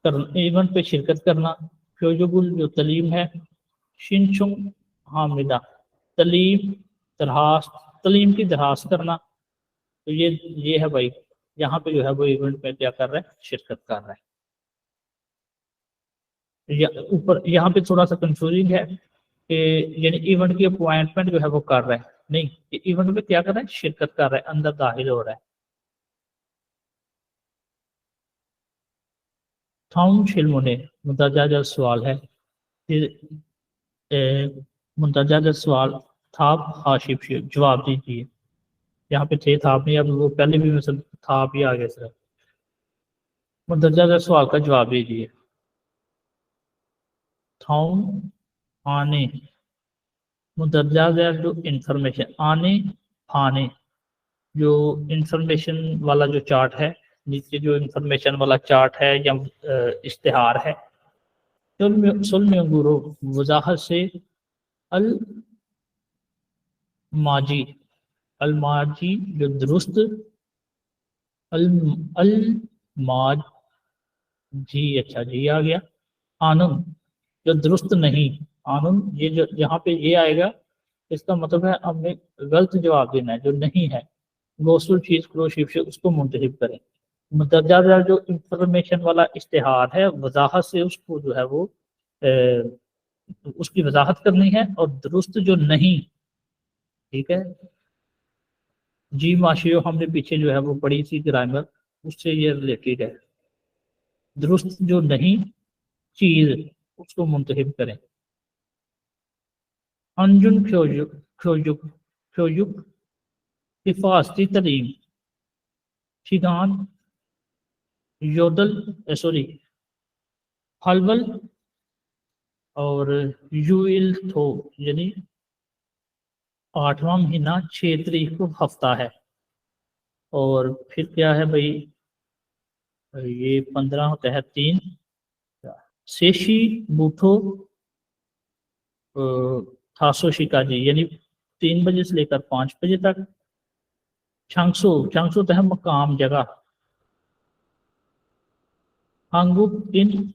करना, इवेंट पे शिरकत करना। फ्योजुगुल जो तालीम है, शिनचुंग हामिदा, तलीम दरखास्त, तलीम की दरखास्त करना। तो ये है भाई, यहाँ पे जो है वो इवेंट में क्या कर रहा है, शिरकत कर रहा है। ऊपर यहाँ पे थोड़ा सा कंफ्यूजिंग है कि यानी इवेंट की अपॉइंटमेंट जो है वो कर रहा है, नहीं, ये इवेंट में क्या कर रहा है, शिरकत कर रहा है, अंदर दाखिल हो रहा है। थाउन शिलमुने मुंतजर सवाल है, फिर मुंतजर सवाल था हाशिब शेख, जवाब दीजिए। यहाँ पे थे था नहीं, अब वो पहले भी मतलब था भी आ गया सर। मुंतजर सवाल का जवाब दीजिए। थाउन आने, मुंतजर जो इंफॉर्मेशन, आने आने जो इंफॉर्मेशन वाला जो चार्ट है, नीचे जो इंफॉर्मेशन वाला चार्ट है या इश्तिहार है, सुलमेगुरो वजाहत से अल माजी, अल माजी जो दुरुस्त, अल माज जी, अच्छा जी आ गया। आनम जो दुरुस्त नहीं, आनम ये जो यहाँ पे ये आएगा, इसका मतलब है हमने गलत जवाब देना है, जो नहीं है। गोसल चीज क्रोशिप से उसको मुंतखब करें। मुतजर जो इंफॉर्मेशन वाला इश्तिहार है, वजाहत से उसको जो है वो उसकी वजाहत करनी है, और दुरुस्त जो नहीं, ठीक है जी। माशियो हमने पीछे जो है वो पढ़ी थी ग्रामर, उससे ये रिलेटेड है। दुरुस्त जो नहीं चीज, उसको मुंतखब करें। अंजुन फ्योजुक फ्योजुक फ्योजुक हिफाजती तलीम, शिगान योदल सॉरी हलवल और यूइल थो, यानी 8वां महीना 6 तारीख को हफ्ता है। और फिर क्या है भाई, ये 15 होता है 3, सेशी बूठो थासो शिकाजी, यानी 3 बजे से लेकर 5 बजे तक। छांगसो, छांगसो तो है मकाम, जगह। हांगुक इन,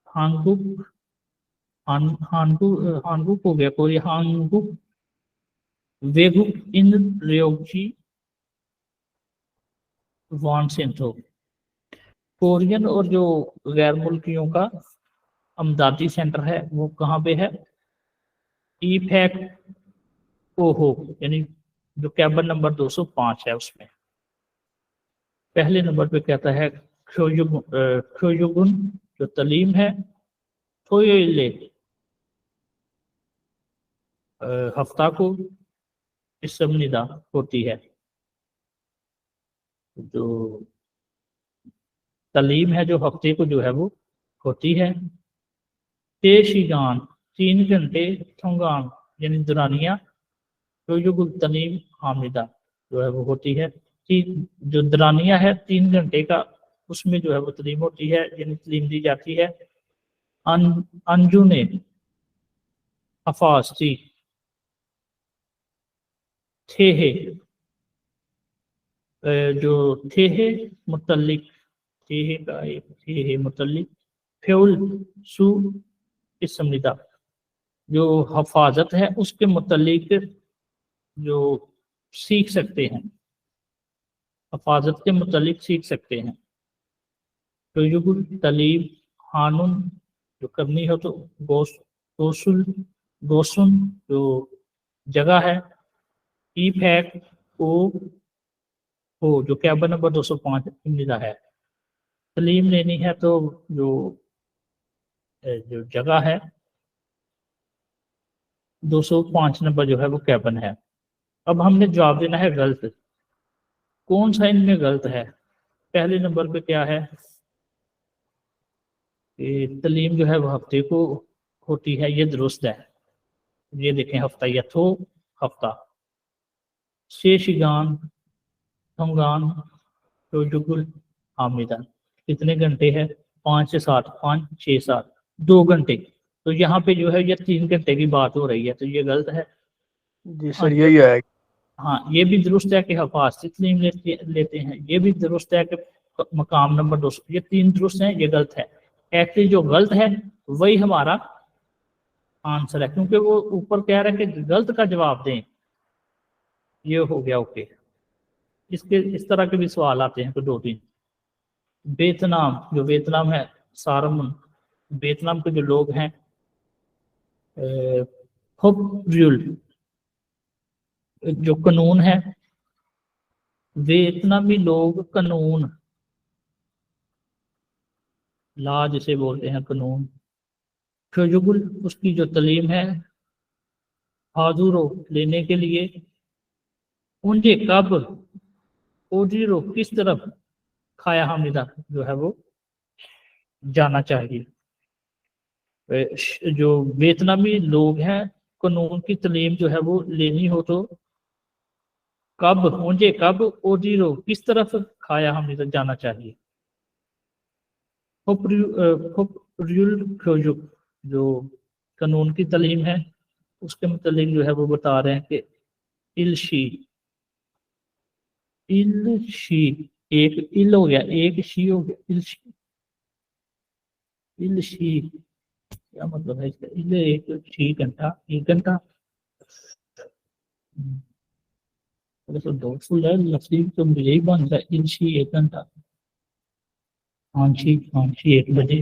हांगुक हांगुक हो गया कोई, हांगुक वेगुक इन रियोगजी वान सेंथो। कोरियन और जो गैर मुल्कियों का अमदादी सेंटर है वो कहाँ पे है, ईफेक ओहो, यानी जो कैबिन नंबर 205 है उसमें। पहले नंबर पे कहता है ख्योयुगुन जो तलीम है, थोयोले हफ्ता को इसम निदा होती है। जो तलीम है जो हफ्ते को जो है वो होती है। तेशिगान 3 घंटे, थोंगान यानी दुरानिया, ख्योयुगुल तलीम हामिदा जो है वो होती है। जो दरानिया है 3 घंटे का, उसमें जो है वो तलीम होती है, यानी तलीम दी जाती है। अंजुने हफाजती थे है, जो थे है मुतल्लिक, थे है का थे है मुतल्लिक, फ्यूल सु इसम निदा जो हफाजत है उसके मुतल्लिक जो सीख सकते हैं, हफाजत के मुतल्लिक सीख सकते हैं। तो युगुल तलीम हानुन जो करनी हो, तो गोसुल गोसुन जो जगह है, ई फैक ओ जो कैबिन नंबर 205 निदा है। तलीम लेनी है तो जो जो जगह है 205 नंबर जो है वो कैबिन है। अब हमने जवाब देना है गलत, कौन सा इनमें गलत है। पहले नंबर पे क्या है कि तलीम जो है वो हफ्ते को होती है, ये दुरुस्त है। ये देखें हफ्ता यथो हफ्ता। शेषगान थोंगान रोजुगुल हामिदा कितने घंटे है, 5 से 7, 5 6 7 2 घंटे। तो यहाँ पे जो है ये 3 घंटे की बात हो रही है, तो ये गलत है जी सर, यही है। हाँ, ये भी दुरुस्त है कि हफाजती तलीम लेते हैं, ये भी दुरुस्त है कि मकाम नंबर 200, ये 3 दुरुस्त हैं, ये गलत है। एक्चुअली जो गलत है वही हमारा आंसर है, क्योंकि वो ऊपर कह रहे हैं कि गलत का जवाब दें। ये हो गया ओके। इसके इस तरह के भी सवाल आते हैं तो 2-3। वियतनाम, जो वियतनाम है, सारमन, वियतनाम के जो लोग हैं होप रूल, जो कानून है, वियतनामी लोग कानून, ला जिसे बोलते हैं कानून, खजुगुल उसकी जो तालीम है, हाजुरो लेने के लिए, उनके कब, ओजीरो किस तरफ, खाया हमीदा जो है वो जाना चाहिए। जो वियतनामी लोग हैं, कानून की तालीम जो है वो लेनी हो तो कब, मुझे कब, ओजीरो किस तरफ, खाया हमीदा जाना चाहिए। खोपरियुल खोजुक, जो कानून की तालीम है, उसके मतलब जो है वो बता रहे हैं कि इलशी, इलशी, एक इल हो गया, एक शी हो गया, इलशी, इलशी क्या मतलब है इसका, इल एक शी घंटा, एक घंटा, तो दो फुल है लफजी तो यही बन रहा है, इलशी एक घंटा, हांशी 1 बजे।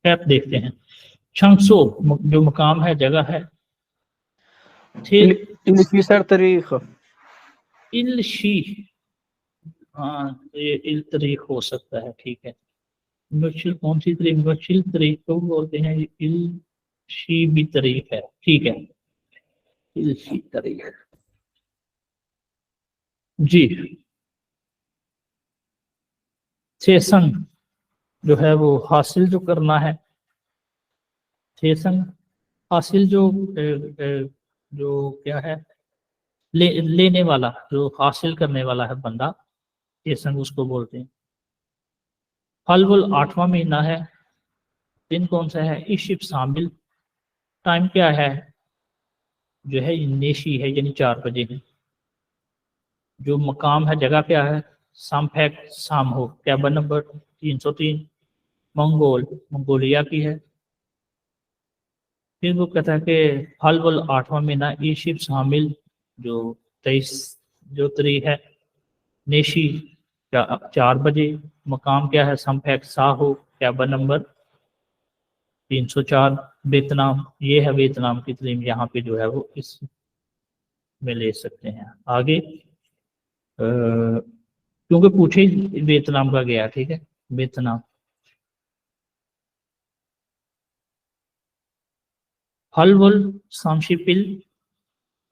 कैप देखते हैं। शंसो जो मकाम है, जगह है, इनकी सर तारीख इलशी, हाँ ये इल तारीख हो सकता है, ठीक है। मुश्किल कौन सी तारीख, मुश्किल तारीख को बोलते हैं, इल शी भी तारीख है, ठीक है, इल शी तारीख जी। सेसंग जो है वो हासिल जो करना है, सेसंग हासिल जो जो क्या है, लेने वाला, जो हासिल करने वाला है बंदा, सेसंग उसको बोलते हैं। फलवल 8वां महीना है, दिन कौन सा है, इशिप शामिल, टाइम क्या है, जो है नेशी है यानी 4 बजे है। जो मकाम है, जगह क्या है, सामफेक साम हो, कैबन नंबर 303, मंगोलिया की है। फिर वो कहता है कि फलवल 8वां महीना, ईशिप शामिल जो 23 जो तारीख है, नेशी 4 बजे, मकाम क्या है, संफेक सा हो, कैबन नंबर 304, वियतनाम, ये है वियतनाम की तालीम, यहाँ पे जो है वो इस में ले सकते हैं। आगे क्योंकि पूछे ही वियतनाम का गया, ठीक है, वियतनाम। हलवल शामशीपिल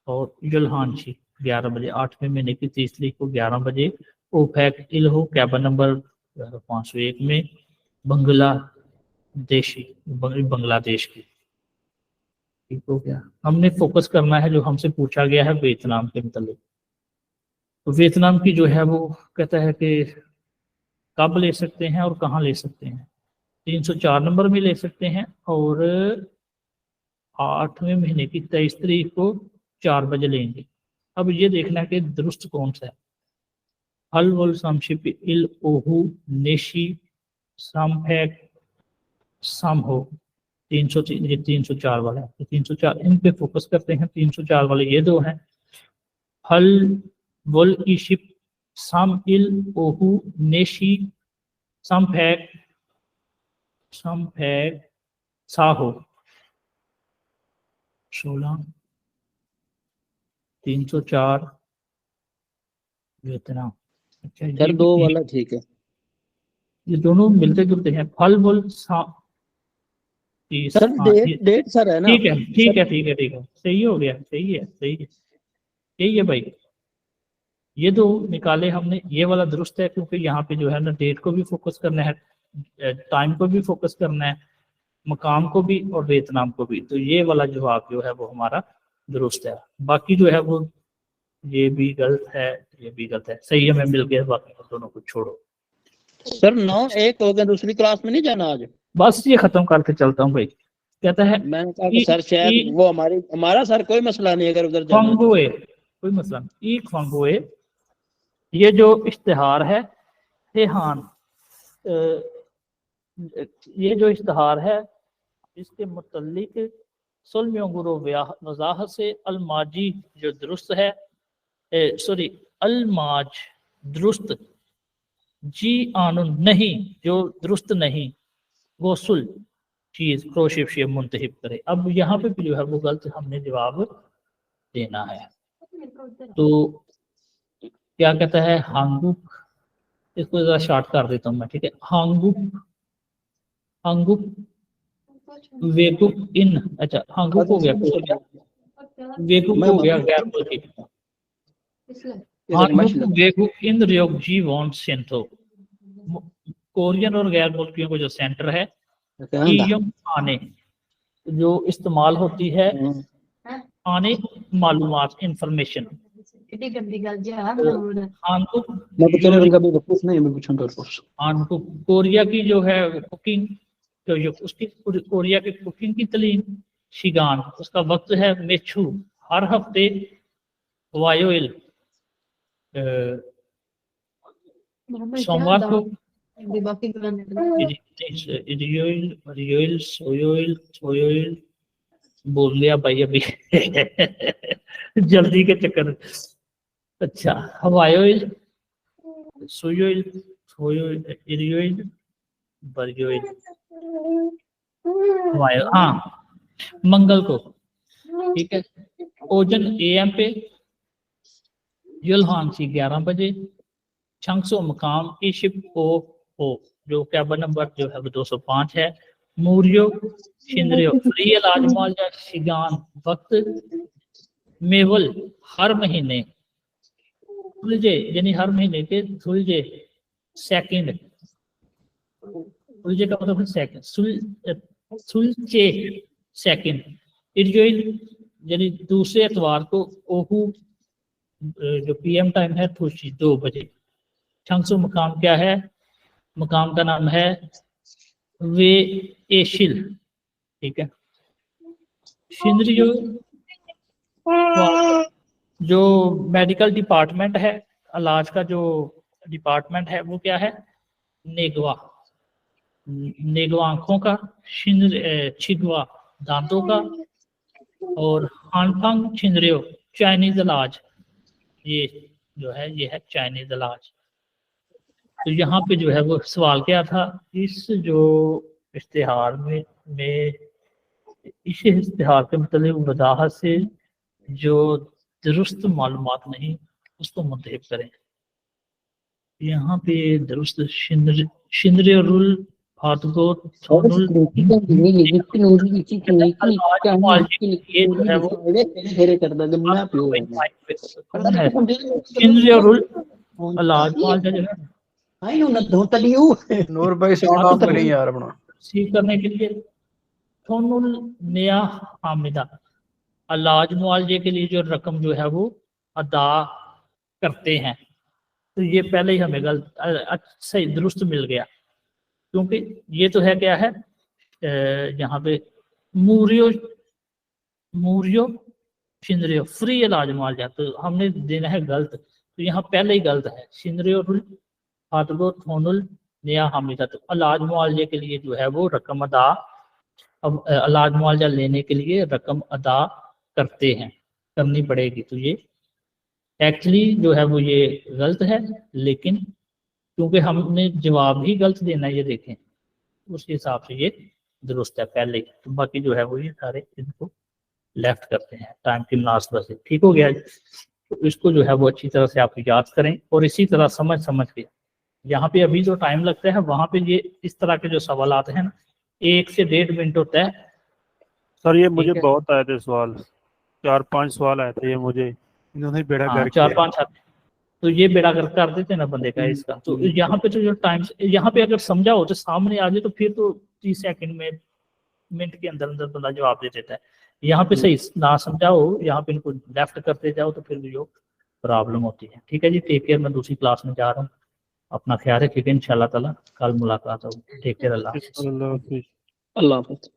और जुल्हानशी 11 बजे, 8वें महीने की 30 तारीख को 11 बजे, ओफेक इलहो, कैबन नंबर 501 में, बांग्लादेश की, ठीक हो गया। हमने फोकस करना है जो हमसे पूछा गया है वियतनाम के मतलब। तो वियतनाम की जो है वो कहता है कि कब ले सकते हैं और कहाँ ले सकते हैं। 304 नंबर में ले सकते हैं और 8वें महीने की 23 तारीख को 4 बजे लेंगे। अब ये देखना है कि दुरुस्त कौन सा है। हल वल समशिप इल ओहू नेशी समफेक सम हो 304 वाला है, तो 304 इन पे फोकस करते हैं। 304 वाले ये दो हैं, हल वल इशिप सम इल ओहू नेशी समफेक साहो 16 304 वियतनाम। अच्छा सर 2 वाला ठीक है। ये दोनों मिलते जुलते हैं। फल वल सर डेट सर है ना, ठीक है ठीक है ठीक है ठीक है, सही हो गया, सही है सही है, यही है भाई। ये दो निकाले हमने, ये वाला दुरुस्त है क्योंकि यहाँ पे जो है ना डेट को भी फोकस करना है, टाइम को भी फोकस करना है, मकाम को भी और वियतनाम को भी। तो ये वाला जवाब जो है वो हमारा दुरुस्त है। बाकी जो है वो ये भी गलत है, ये भी गलत है, सही हमें मिल गया, बाकी दोनों को छोड़ो। सर 9-1 हो गया, दूसरी क्लास में नहीं जाना आज। बस ये खत्म करके चलता हूँ भाई। कहता है मैंने कहा कि सर शायद वो हमारा सर कोई मसला नहीं अगर उधर जाना। फंगोए, कोई मसला नहीं, एक फंगोए, ये जो इश्तिहार है हेहान, ये जो इश्तिहार है इसके मुतल्लिक सोलमियोंगुरो वजाहत से अलमाजी जो दुरुस्त है, सॉरी अलमाज दुरुस्त, जी आनुन नहीं जो दुरुस्त नहीं, गोसुल चीज क्रोशिफ शेप मुंतहिब करे। अब यहाँ पे भी जो है वो गलत हमने जवाब देना है। तो क्या कहता है हांगुक, इसको जरा शॉर्ट कर देता हूँ मैं, ठीक है। हांगुक, हांगुक वेकुक इन, अच्छा हांगुक हो गया कोरिया, वेकुक हो गया गैर मुल्की, हांगुक वेकुक इन रियोगजी वॉन सेंटो, कोरियन और गैर मुल्कियों को जो सेंटर है, कीयम आने जो इस्तेमाल होती है, आने मालूमात इंफॉर्मेशन, कोरिया की जो है कुकिंग, तो जो उसकी कोरिया की कुकिंग की तलीम, शिगान उसका वक्त है, मेछू हर हफ्ते, वायोइल सोमवार को, रियोइल सोयोइल सोयोइल बोल लिया भाई अभी जल्दी के चक्कर। अच्छा हवायोइल सोयोइल सोयोइल रियोइल बरियोइल हवायो, हाँ मंगल को, ठीक है। ओजन AM पे, युलहान सी 11 बजे, छंगसो मकाम इशिप ओ जो कैबन नंबर जो है वो 205 है, मूरियो शिंद्रियो फ्री इलाजमाल या शिगान वक्त, मेवल हर महीने, थुलजे यानी हर महीने के थुलजे सेकंड, थुलजे का मतलब है सेकंड, थुलचे सेकंड, इरजोइल यानी दूसरे एतवार को, ओहू जो PM टाइम है थुशी 2 बजे, छंगसो मकाम क्या है, मकाम का नाम है वे एशिल, ठीक है। शिंद्रियो जो मेडिकल डिपार्टमेंट है, इलाज का जो डिपार्टमेंट है वो क्या है, नेगवा, नेगवा आंखों का, छिगवा दांतों का, और हानफांग छिंद्रियो चाइनीज इलाज, ये जो है ये है चाइनीज इलाज। तो यहाँ पे जो है वो सवाल क्या था, इस जो इश्तिहार में इस इश्तिहार के मतलब वजाहत से जो दुरुस्त मालूमात नहीं उसको मुंतहिब करें। यहाँ पे दुरुस्त शिंद्रुल फातगो थोनुल, ये जो है वो इलाज मुआवजा जो है नूर भाई साउंड ऑफ करें यार अपना, रिसीव करने के लिए, थोनुल नया हामिदा इलाज मुआवजे के लिए जो रकम जो है वो अदा करते हैं। तो ये पहले ही हमें गलत सही दुरुस्त मिल गया, क्योंकि ये तो है क्या है यहाँ पे मूरियो मूरियो शिंद्रियो फ्री इलाज मुआवजा, तो हमने देना है गलत, तो यहाँ पहले ही गलत है। शिंद्रियो फातगो थोनुल नया हामिदा, तो इलाज मुआवजे के लिए जो है वो रकम अदा, अब इलाज मुआवजा लेने के लिए रकम अदा करते हैं, करनी पड़ेगी। तो ये एक्चुअली जो है वो ये गलत है, लेकिन क्योंकि हमने जवाब ही गलत देना है, ये देखें उस हिसाब से ये दुरुस्त है पहले ही। तो बाकी जो है वो ये सारे इनको लेफ्ट करते हैं टाइम की मुनासबत से। ठीक हो गया। तो इसको जो है वो अच्छी तरह से आप याद करें और इसी तरह समझ के यहाँ पे अभी जो टाइम लगता है वहां पे ये इस तरह के जो सवाल आते हैं ना 1 से 1.5 मिनट होता है। सर ये मुझे बहुत आए थे सवाल, 4-5 सवाल आए थे, ये मुझे इन्होंने बेड़ा गर्क 4-5 आते, तो ये बेड़ा गर्क कर देते ना बंदे का इसका। तो यहाँ पे तो जो टाइम यहाँ पे अगर समझा हो तो सामने आ जाए तो फिर तो 30 सेकंड में मिनट के अंदर अंदर बंदा जवाब दे देता है। यहाँ पे सही ना समझा हो, यहाँ पे इनको लेफ्ट करते जाओ तो फिर भी जो प्रॉब्लम होती है। ठीक है जी, टेक केयर। मैं दूसरी क्लास में जा रहा हूँ, अपना ख्याल रखिएगा। इंशाल्लाह ताला कल मुलाकात होगी। Take care. अल्लाह हाफिज़। अल्लाह हाफिज़।